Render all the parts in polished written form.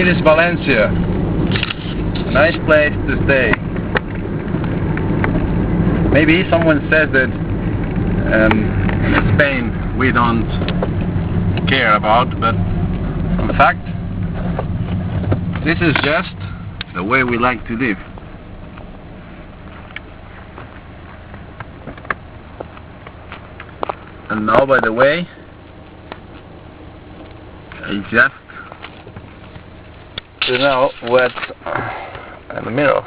Here is Valencia, a nice place to stay. Maybe someone says that in Spain we don't care about, but in fact this is just the way we like to live. And now, by the way, I just to know what's in the middle.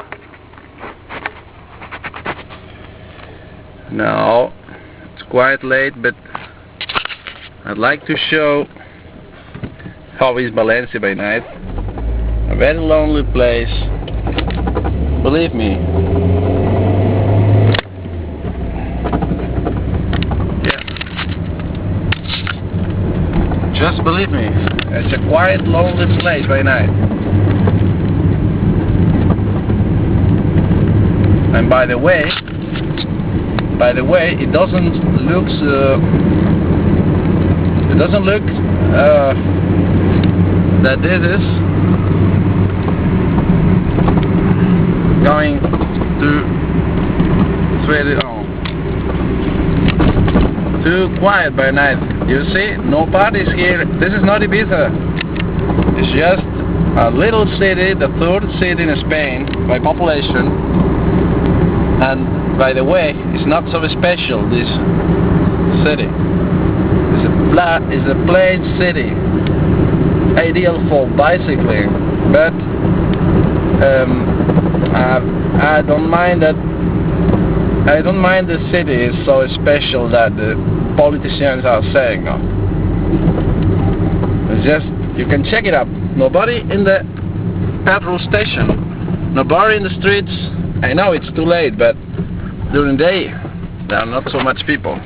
Now it's quite late, but I'd like to show how is Valencia by night. A very lonely place, believe me. Yeah, just believe me, it's a quiet, lonely place by night. And by the way, it doesn't look that this is going to switch it on. Too quiet by night. You see, nobody's here. This is not Ibiza. It's just a little city, the third city in Spain by population. And by the way, it's not so special, this city. It's a plain city, ideal for bicycling, but I don't mind that. I don't mind the city is so special that the politicians are saying. No. It's just, you can check it up. Nobody in the petrol station, nobody in the streets. I know it's too late, but during the day there are not so much people.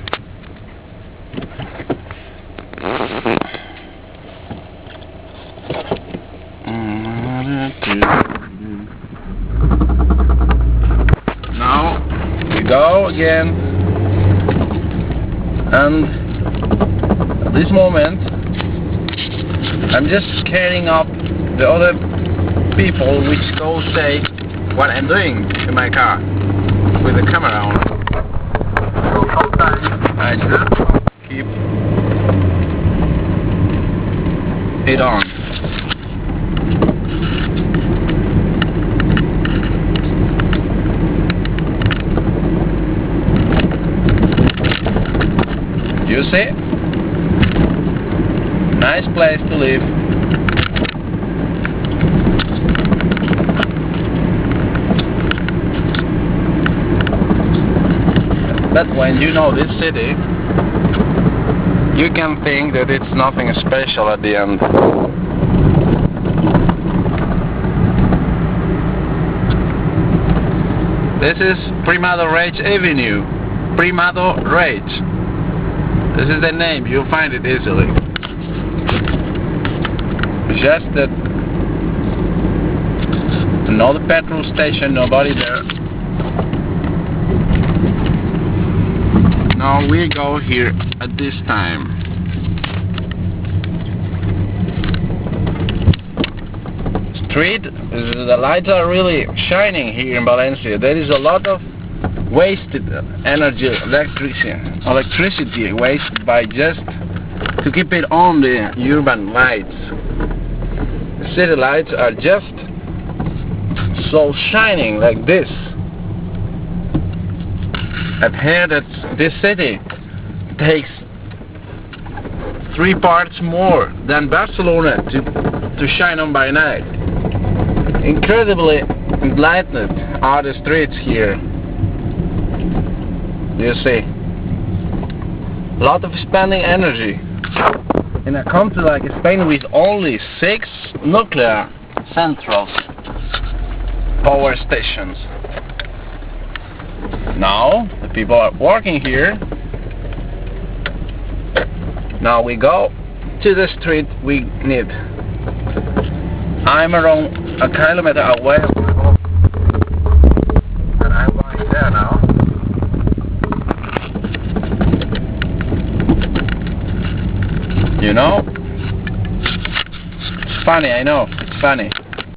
Now we go again, and at this moment I'm just scaring up the other people which go say what I'm doing in my car with the camera on. So sometimes I just keep it on. You see? Nice place to live. But when you know this city, you can think that it's nothing special at the end. This is Primado Rage Avenue. Primado Rage. This is the name, you'll find it easily. Just that another petrol station, nobody there. Now we go here at this time. Street, the lights are really shining here in Valencia. There is a lot of wasted energy, electricity wasted by just to keep it on the urban lights. The city lights are just so shining like this. I've heard that this city takes 3 parts more than Barcelona to shine on by night. Incredibly enlightened are the streets here. You see, a lot of spending energy in a country like Spain with only 6 nuclear centrals, power stations. Now the people are working here. Now we go to the street we need. I'm around a kilometer away, and I'm going there now. You know, it's funny, I know, it's funny.